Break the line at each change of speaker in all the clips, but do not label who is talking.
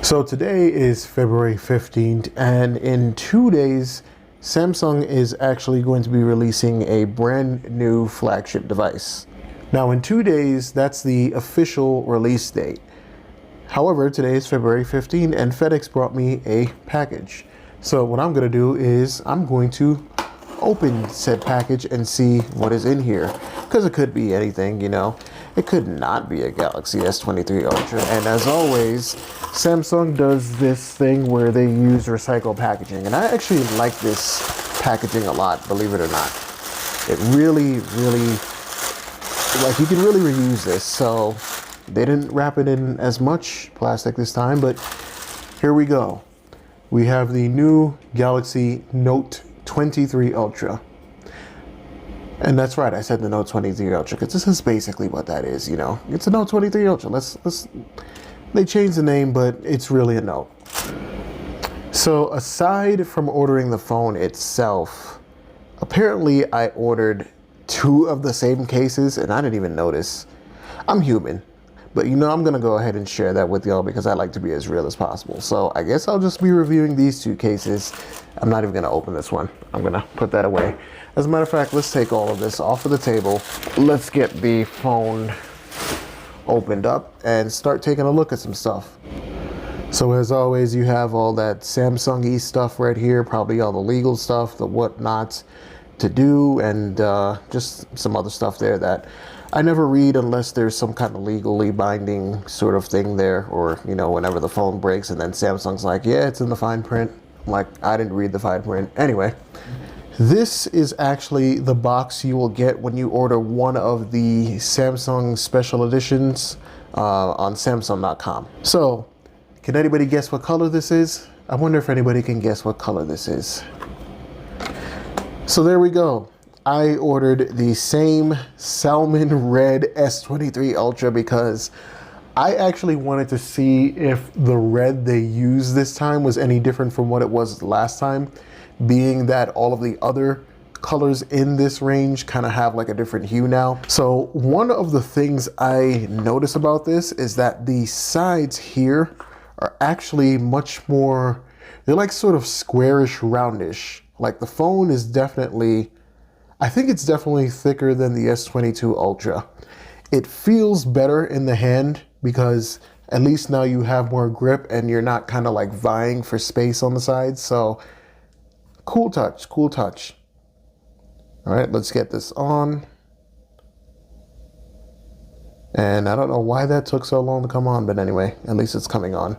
So today is February 15th, and in 2 days, Samsung is actually going to be releasing a brand new flagship device. Now in 2 days, that's the official release date. However, today is February 15th and FedEx brought me a package. So what I'm gonna do is I'm going to open said package and see what is in here. Because it could be anything, you know. It could not be a Galaxy S23 Ultra. And as always, Samsung does this thing where they use recycled packaging. And I actually like this packaging a lot, believe it or not. It really, like you can really reuse this. So they didn't wrap it in as much plastic this time, but here we go. We have the new Galaxy Note 23 Ultra. And that's right, I said the Note 23 Ultra because this is basically what that is, you know. It's a Note 23 Ultra. They changed the name, but it's really a Note. So aside from ordering the phone itself, apparently I ordered 2 of the same cases and I didn't even notice. I'm human, but you know, I'm gonna go ahead and share that with y'all because I like to be as real as possible. So I guess I'll just be reviewing these 2 cases. I'm not even gonna open this one. I'm gonna put that away. As a matter of fact, let's take all of this off of the table. Let's get the phone opened up and start taking a look at some stuff. So as always, you have all that Samsung-y stuff right here, probably all the legal stuff, the whatnot to do, and just some other stuff there that I never read unless there's some kind of legally binding sort of thing there, or, you know, whenever the phone breaks and then Samsung's like, yeah, it's in the fine print. I'm like, I didn't read the fine print. Anyway, this is actually the box you will get when you order one of the Samsung special editions on Samsung.com. So, can anybody guess what color this is? I wonder if anybody can guess what color this is. So there we go. I ordered the same salmon red S23 Ultra because I actually wanted to see if the red they used this time was any different from what it was last time, being that all of the other colors in this range kind of have like a different hue now. So one of the things I notice about this is that the sides here are actually much more, they're like sort of squarish, roundish. Like the phone is definitely, I think it's definitely thicker than the S22 Ultra. It feels better in the hand because at least now you have more grip and you're not kind of like vying for space on the sides. So cool touch, cool touch. All right, let's get this on. And I don't know why that took so long to come on, but anyway, at least it's coming on.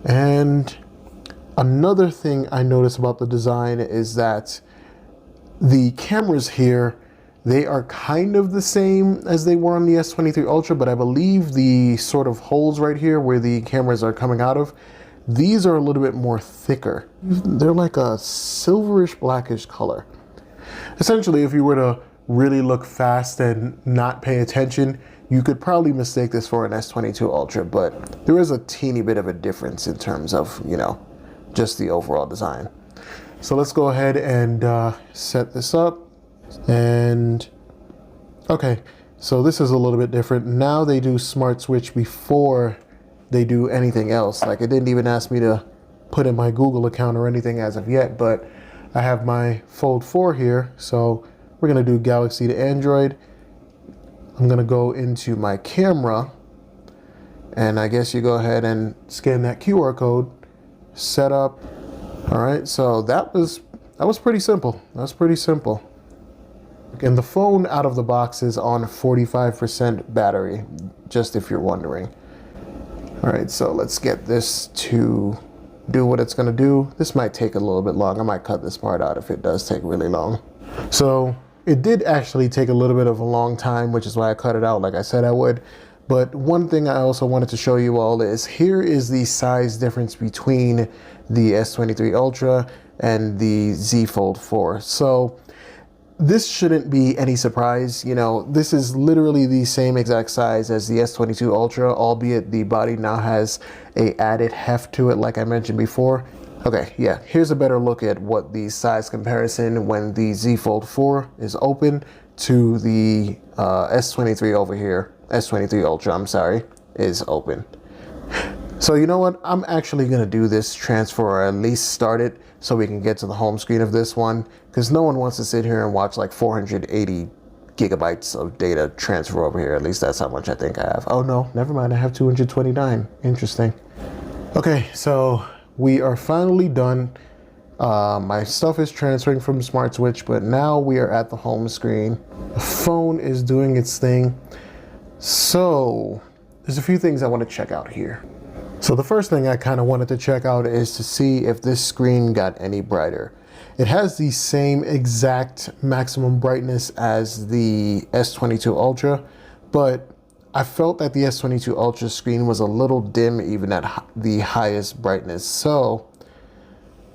And another thing I notice about the design is that the cameras here, they are kind of the same as they were on the S23 Ultra, but I believe the sort of holes right here where the cameras are coming out of, these are a little bit more thicker. They're like a silverish blackish color. Essentially, if you were to really look fast and not pay attention, you could probably mistake this for an S22 Ultra, but there is a teeny bit of a difference in terms of, you know, just the overall design. So let's go ahead and set this up. And okay, so this is a little bit different. Now they do smart switch before they do anything else. Like it didn't even ask me to put in my Google account or anything as of yet, but I have my Fold 4 here. So we're gonna do Galaxy to Android. I'm gonna go into my camera, and I guess you go ahead and scan that QR code, set up. All right, so that was pretty simple. That's pretty simple. And the phone out of the box is on 45% battery, just if you're wondering. All right, so let's get this to do what it's gonna do. This might take a little bit long. I might cut this part out if it does take really long. So it did actually take a little bit of a long time, which is why I cut it out like I said I would. But one thing I also wanted to show you all is here is the size difference between the S23 Ultra and the Z Fold 4. So this shouldn't be any surprise. You know, this is literally the same exact size as the S22 Ultra, albeit the body now has a added heft to it, like I mentioned before. Okay, yeah, here's a better look at what the size comparison when the Z Fold 4 is open to the S23 over here, S23 Ultra, I'm sorry, is open. So you know what? I'm actually going to do this transfer, or at least start it, so we can get to the home screen of this one, because no one wants to sit here and watch like 480 gigabytes of data transfer over here. At least that's how much I think I have. Oh no, never mind. I have 229. Interesting. Okay, so we are finally done. My stuff is transferring from Smart Switch, but now we are at the home screen. The phone is doing its thing. So there's a few things I want to check out here. So the first thing I kind of wanted to check out is to see if this screen got any brighter. It has the same exact maximum brightness as the S22 Ultra, but I felt that the S22 Ultra screen was a little dim even at the highest brightness. So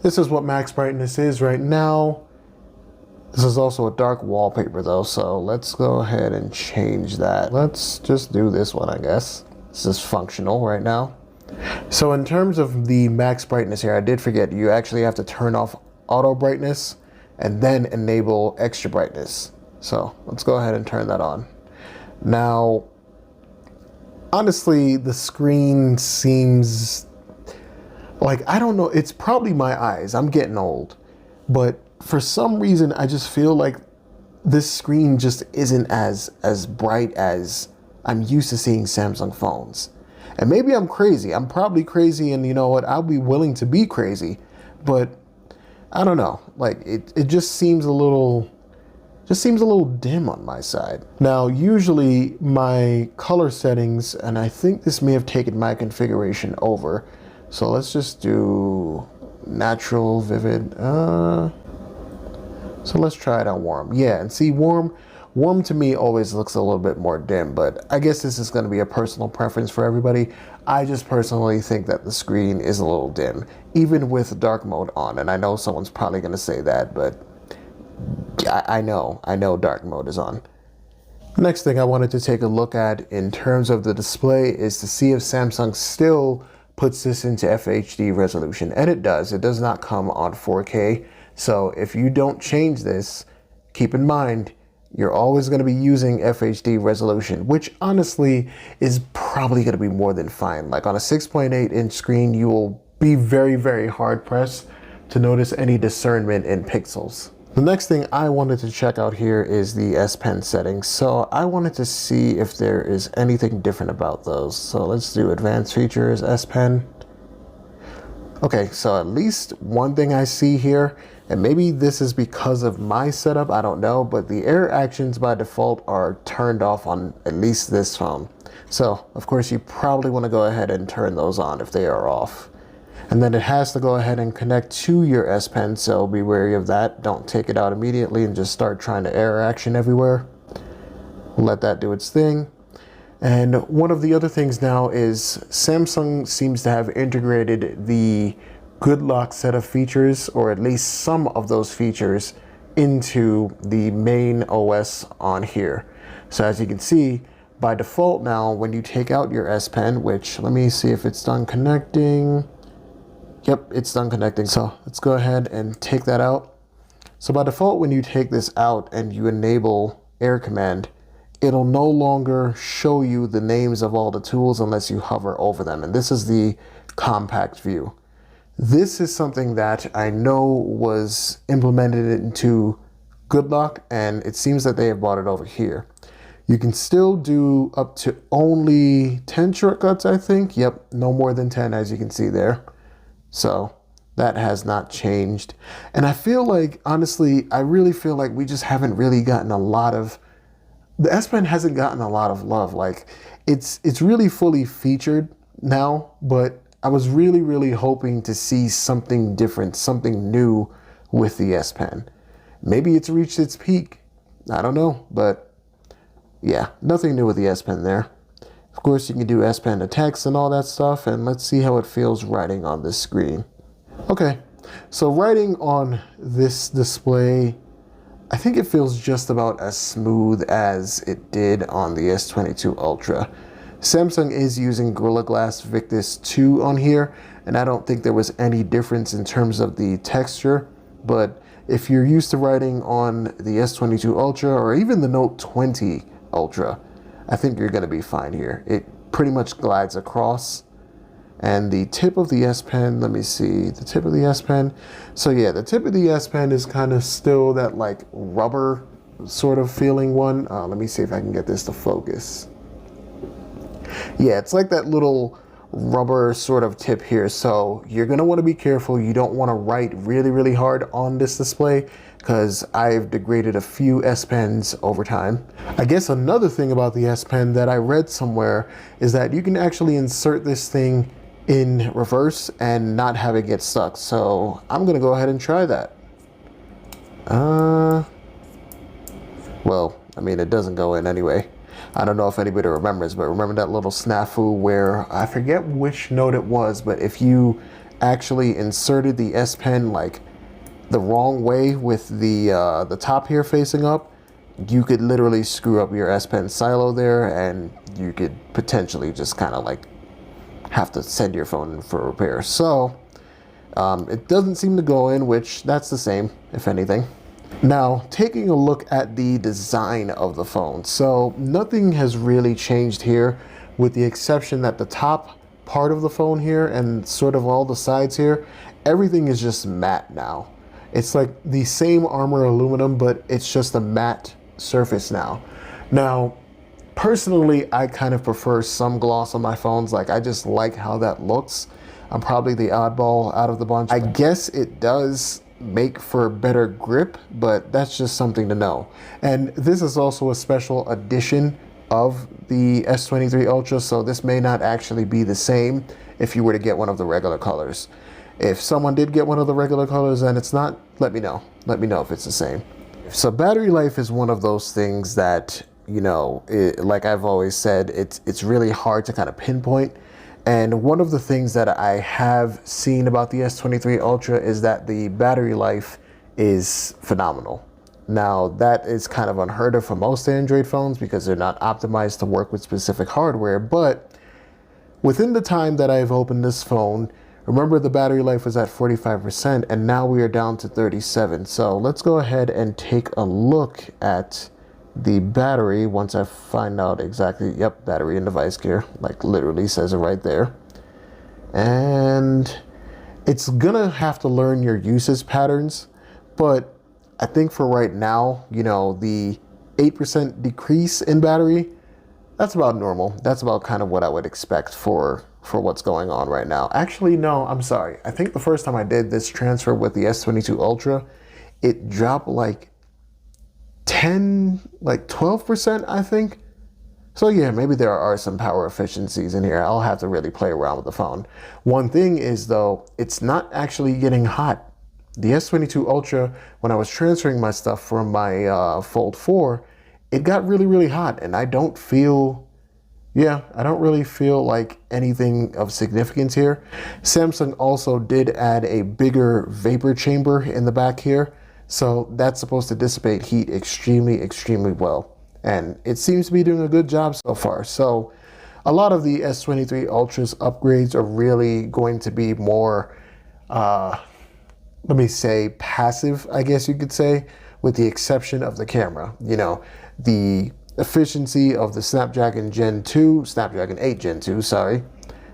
this is what max brightness is right now. This is also a dark wallpaper though, so let's go ahead and change that. Let's just do this one, I guess. This is functional right now. So in terms of the max brightness here, I did forget, you actually have to turn off auto brightness and then enable extra brightness. So let's go ahead and turn that on. Now, honestly, the screen seems like, I don't know, it's probably my eyes. I'm getting old. But for some reason, I just feel like this screen just isn't as bright as I'm used to seeing Samsung phones. And maybe I'm crazy. I'm probably crazy, and you know what? I'll be willing to be crazy. But I don't know. Like it just seems a little dim on my side. Now, usually my color settings, and I think this may have taken my configuration over. So let's just do natural, vivid. So let's try it on warm. Yeah, and see, warm to me always looks a little bit more dim, but I guess this is going to be a personal preference for everybody. I just personally think that the screen is a little dim, even with dark mode on. And I know someone's probably going to say that, but I know dark mode is on. Next thing I wanted to take a look at in terms of the display is to see if Samsung still puts this into FHD resolution. And it does. It does not come on 4K. So if you don't change this, keep in mind, you're always going to be using FHD resolution, which honestly is probably going to be more than fine. Like on a 6.8-inch screen, you will be very, very hard pressed to notice any discernment in pixels. The next thing I wanted to check out here is the S Pen settings. So I wanted to see if there is anything different about those. So let's do advanced features, S Pen. Okay, so at least one thing I see here, and maybe this is because of my setup, I don't know, but the air actions by default are turned off on at least this phone. So, of course, you probably want to go ahead and turn those on if they are off. And then it has to go ahead and connect to your S Pen, so be wary of that. Don't take it out immediately and just start trying to air action everywhere. Let that do its thing. And one of the other things now is Samsung seems to have integrated the Good Lock set of features, or at least some of those features, into the main OS on here. So as you can see, by default now, when you take out your S Pen, which let me see if it's done connecting. Yep, it's done connecting. So let's go ahead and take that out. So by default, when you take this out and you enable Air Command, it'll no longer show you the names of all the tools unless you hover over them. And this is the compact view. This is something that I know was implemented into Good Lock, and it seems that they have brought it over here. You can still do up to only 10 shortcuts, I think. Yep, no more than 10, as you can see there. So that has not changed. And I feel like, honestly, I really feel like we just haven't really gotten a lot of, the S Pen hasn't gotten a lot of love. Like it's really fully featured now, but I was really hoping to see something different, something new with the S Pen. Maybe it's reached its peak. I don't know, but yeah, nothing new with the S Pen there. Of course, you can do S Pen to text and all that stuff, and let's see how it feels writing on this screen. Okay, so writing on this display, I think it feels just about as smooth as it did on the S22 Ultra. Samsung is using Gorilla Glass Victus 2 on here, and I don't think there was any difference in terms of the texture, but if you're used to writing on the S22 Ultra or even the Note 20 Ultra, I think you're going to be fine here. It pretty much glides across, And the tip of the S Pen, let me see, the tip of the S Pen. So yeah, the tip of the S Pen is kind of still that like rubber sort of feeling one. Let me see if I can get this to focus. Yeah, it's like that little rubber sort of tip here. So you're gonna wanna be careful. You don't wanna write really, really hard on this display because I've degraded a few S Pens over time. I guess another thing about the S Pen that I read somewhere is that you can actually insert this thing in reverse and not have it get stuck. So I'm gonna go ahead and try that. Well, I mean, it doesn't go in anyway. I don't know if anybody remembers, but remember that little snafu where I forget which note it was, but if you actually inserted the S Pen like the wrong way with the top here facing up, you could literally screw up your S Pen silo there, and you could potentially just kind of like have to send your phone in for repair. So it doesn't seem to go in, which that's the same, if anything. Now, taking a look at the design of the phone. So nothing has really changed here, with the exception that the top part of the phone here and sort of all the sides here, everything is just matte now. It's like the same armor aluminum, but it's just a matte surface now. Now, personally, I kind of prefer some gloss on my phones. Like, I just like how that looks. I'm probably the oddball out of the bunch. I guess it does make for better grip, but that's just something to know. And this is also a special edition of the S23 Ultra, so this may not actually be the same if you were to get one of the regular colors. If someone did get one of the regular colors and it's not, let me know. Let me know if it's the same. So battery life is one of those things that, you know, like I've always said, it's really hard to kind of pinpoint. And one of the things that I have seen about the S23 Ultra is that the battery life is phenomenal. Now, that is kind of unheard of for most Android phones because they're not optimized to work with specific hardware. But within the time that I've opened this phone, remember the battery life was at 45%, and now we are down to 37. So let's go ahead and take a look at the battery once I find out exactly. Yep, battery and device care, like literally says it right there. And it's gonna have to learn your usage patterns, but I think for right now, you know, the 8% decrease in battery, that's about normal. That's about kind of what I would expect for what's going on right now. Actually, no, I'm sorry. I think the first time I did this transfer with the S22 Ultra, it dropped like 12%, I think. So yeah, maybe there are some power efficiencies in here. I'll have to really play around with the phone. One thing is though, it's not actually getting hot. The S22 Ultra, when I was transferring my stuff from my Fold 4, it got really, really hot, and I don't really feel like anything of significance here. Samsung also did add a bigger vapor chamber in the back here. So that's supposed to dissipate heat extremely, extremely well. And it seems to be doing a good job so far. So a lot of the S23 Ultra's upgrades are really going to be more, let me say, passive, I guess you could say, with the exception of the camera. You know, the efficiency of the Snapdragon 8 Gen 2, sorry.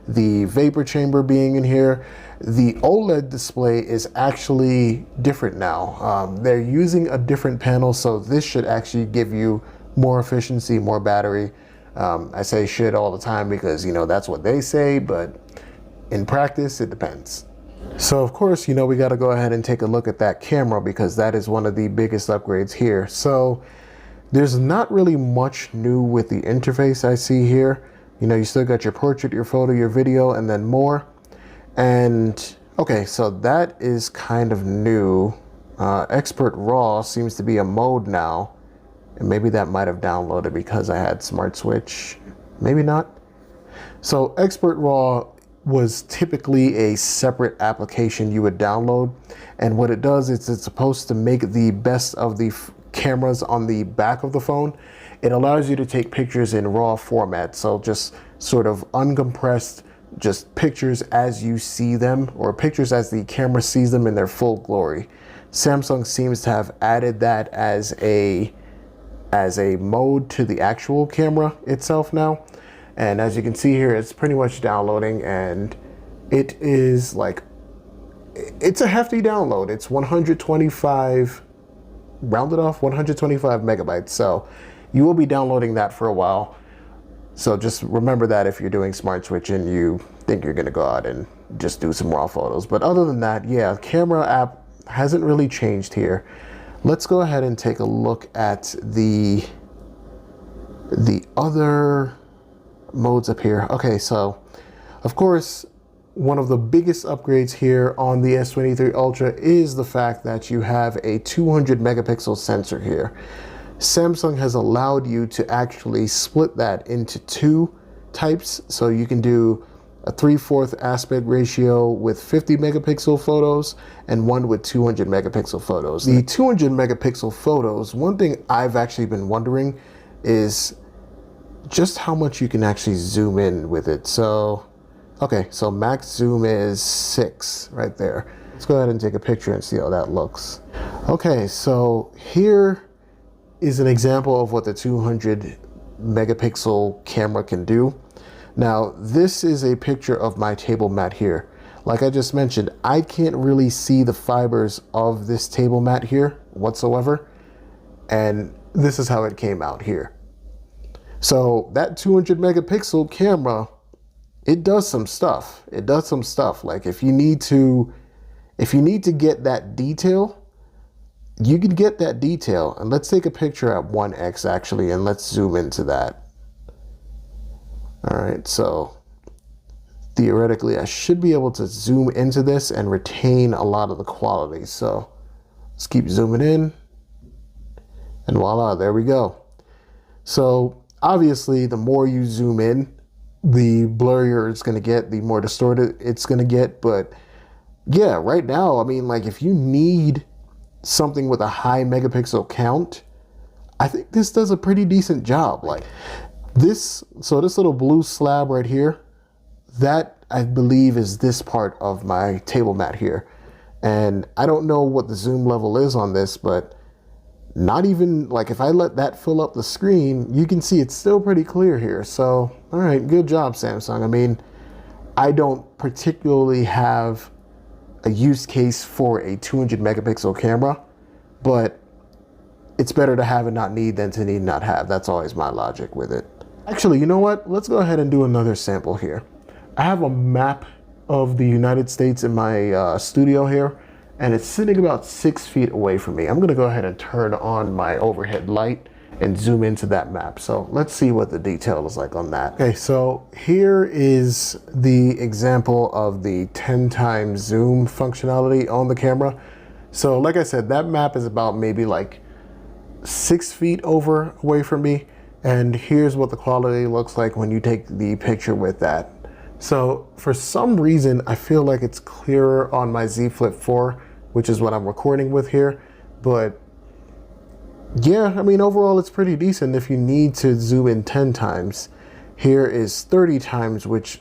The vapor chamber being in here. The OLED display is actually different now. They're using a different panel, so this should actually give you more efficiency, more battery. I say should all the time because, you know, that's what they say, but in practice, it depends. So of course, you know, we got to go ahead and take a look at that camera because that is one of the biggest upgrades here. So there's not really much new with the interface I see here. You know, you still got your portrait, your photo, your video, and then more. And okay, so that is kind of new. Expert RAW seems to be a mode now. And maybe that might have downloaded because I had Smart Switch. Maybe not. So Expert RAW was typically a separate application you would download. And what it does is it's supposed to make the best of the cameras on the back of the phone. It allows you to take pictures in RAW format. So just sort of uncompressed, just pictures as you see them, or pictures as the camera sees them in their full glory. Samsung seems to have added that as a mode to the actual camera itself now. And as you can see here, it's pretty much downloading, and It is like, it's a hefty download. It's 125, rounded off 125 megabytes. So you will be downloading that for a while. So just remember that if you're doing smart switch and you think you're gonna go out and just do some raw photos. But other than that, yeah, camera app hasn't really changed here. Let's go ahead and take a look at the other modes up here. Okay, so of course, one of the biggest upgrades here on the S23 Ultra is the fact that you have a 200 megapixel sensor here. Samsung has allowed you to actually split that into two types. So you can do a 3/4 aspect ratio with 50 megapixel photos and one with 200 megapixel photos. The 200 megapixel photos, one thing I've actually been wondering is just how much you can actually zoom in with it. So, okay, so max zoom is 6 right there. Let's go ahead and take a picture and see how that looks. Okay, so here is an example of what the 200 megapixel camera can do. Now, this is a picture of my table mat here. Like I just mentioned, I can't really see the fibers of this table mat here whatsoever. And this is how it came out here. So that 200 megapixel camera, it does some stuff. It does some stuff. Like if you need to get that detail, you can get that detail. And let's take a picture at 1x actually, and let's zoom into that. All right, so theoretically I should be able to zoom into this and retain a lot of the quality. So let's keep zooming in, and voila, there we go. So obviously the more you zoom in, the blurrier it's gonna get, the more distorted it's gonna get. But yeah, right now, I mean, like if you need something with a high megapixel count, I think this does a pretty decent job. Like this, so this little blue slab right here, that I believe is this part of my table mat here. And I don't know what the zoom level is on this, but not even, like if I let that fill up the screen, you can see it's still pretty clear here. So, all right, good job, Samsung. I mean, I don't particularly have a use case for a 200 megapixel camera, but it's better to have and not need than to need not have. That's always my logic with it. Actually, you know what? Let's go ahead and do another sample here. I have a map of the United States in my studio here, and it's sitting about 6 feet away from me. I'm gonna go ahead and turn on my overhead light and zoom into that map. So let's see what the detail is like on that. Okay, so here is the example of the 10 times zoom functionality on the camera. So like I said, that map is about maybe like 6 feet away from me. And here's what the quality looks like when you take the picture with that. So for some reason, I feel like it's clearer on my Z Flip 4, which is what I'm recording with here. But yeah, I mean, overall, it's pretty decent. If you need to zoom in 10 times, here is 30 times, which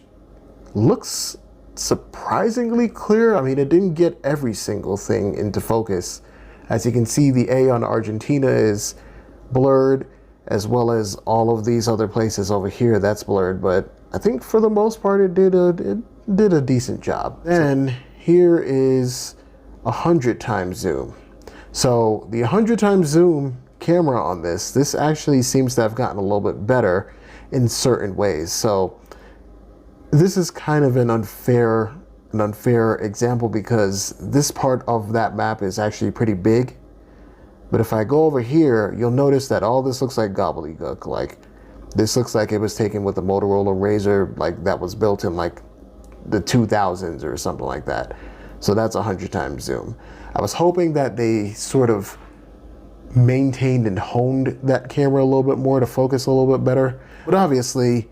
looks surprisingly clear. I mean, it didn't get every single thing into focus. As you can see, the A on Argentina is blurred, as well as all of these other places over here, that's blurred. But I think for the most part, it did a decent job. Then here is 100 times zoom. So the 100 times zoom camera on this actually seems to have gotten a little bit better in certain ways. So this is kind of an unfair example because this part of that map is actually pretty big. But if I go over here, you'll notice that all this looks like gobbledygook. Like this looks like it was taken with a Motorola Razr, like that was built in like the 2000s or something like that. So that's 100 times zoom. I was hoping that they sort of maintained and honed that camera a little bit more to focus a little bit better. But obviously,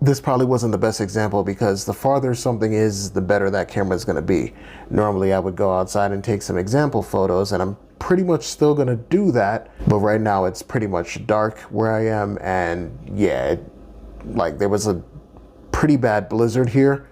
this probably wasn't the best example because the farther something is, the better that camera is going to be. Normally, I would go outside and take some example photos, and I'm pretty much still going to do that. But right now, it's pretty much dark where I am, and yeah, like there was a pretty bad blizzard here,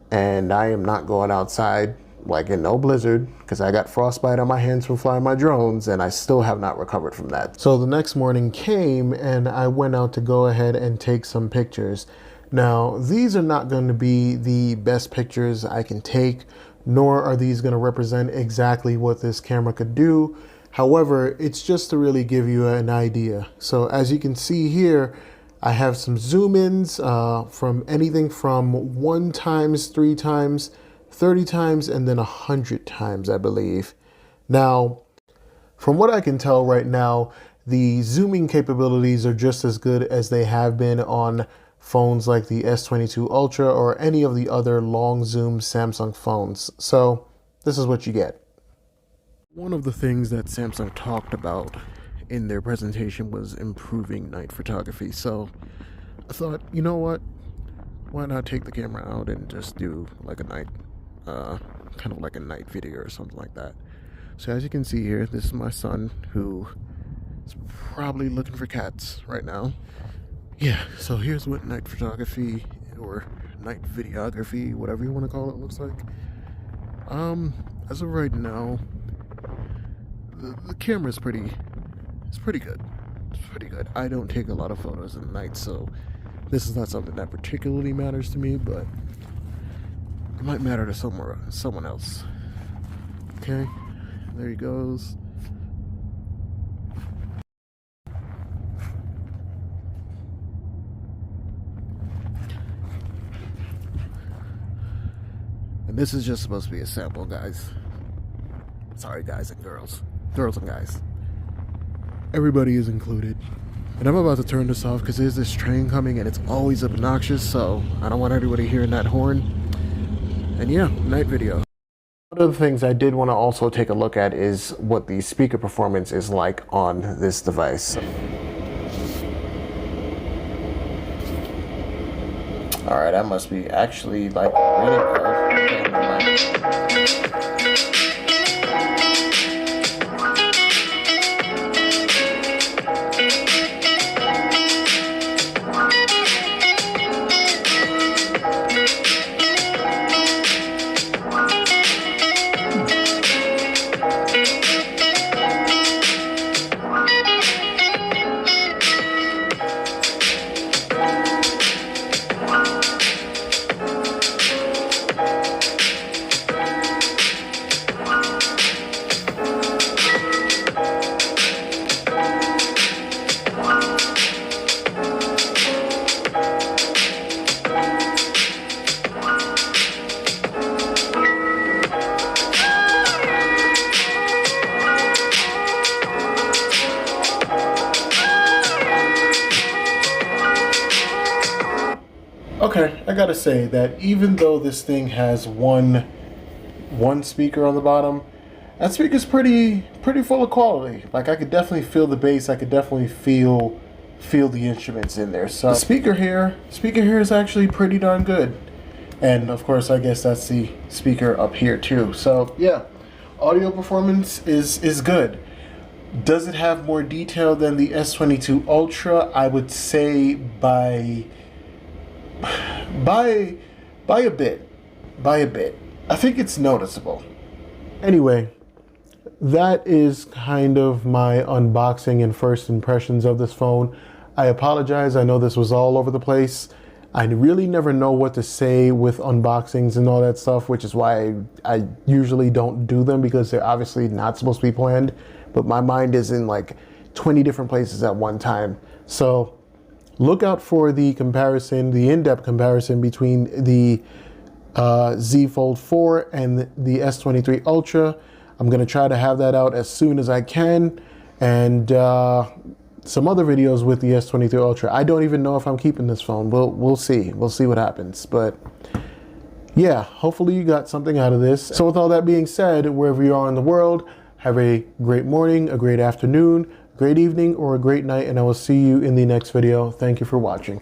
and I am not going outside like in no blizzard because I got frostbite on my hands from flying my drones, and I still have not recovered from that. So the next morning came and I went out to go ahead and take some pictures. Now, these are not going to be the best pictures I can take, nor are these going to represent exactly what this camera could do. However, it's just to really give you an idea. So as you can see here, I have some zoom ins from anything from 1 times, 3 times, 30 times, and then 100 times, I believe. Now, from what I can tell right now, the zooming capabilities are just as good as they have been on phones like the S22 Ultra or any of the other long zoom Samsung phones. So this is what you get. One of the things that Samsung talked about in their presentation was improving night photography. So I thought, you know what? Why not take the camera out and just do like a night, kind of like a night video or something like that. So as you can see here, this is my son who is probably looking for cats right now. Yeah, so here's what night photography or night videography, whatever you want to call it, looks like. As of right now, the camera is pretty good. It's pretty good. I don't take a lot of photos at night, so this is not something that particularly matters to me, but it might matter to someone else. Okay, there he goes. And this is just supposed to be a sample, guys. Sorry, guys and girls. Girls and guys. Everybody is included. And I'm about to turn this off because there's this train coming and it's always obnoxious, so I don't want everybody hearing that horn. And yeah, night video. One of the things I did want to also take a look at is what the speaker performance is like on this device. Alright, that must be actually like Okay, I gotta say that even though this thing has one speaker on the bottom, that speaker's pretty full of quality. Like I could definitely feel the bass. I could definitely feel the instruments in there. So the speaker here is actually pretty darn good. And of course, I guess that's the speaker up here too. So yeah, audio performance is good. Does it have more detail than the S22 Ultra? I would say by a bit. I think it's noticeable. Anyway, that is kind of my unboxing and first impressions of this phone. I apologize. I know this was all over the place. I really never know what to say with unboxings and all that stuff, which is why I usually don't do them, because they're obviously not supposed to be planned. But my mind is in like 20 different places at one time. So look out for the comparison, the in-depth comparison between the Z Fold 4 and the S23 Ultra. I'm going to try to have that out as soon as I can. And some other videos with the S23 Ultra. I don't even know if I'm keeping this phone. We'll see. We'll see what happens. But yeah, hopefully you got something out of this. So with all that being said, wherever you are in the world, have a great morning, a great afternoon, great evening, or a great night, and I will see you in the next video. Thank you for watching.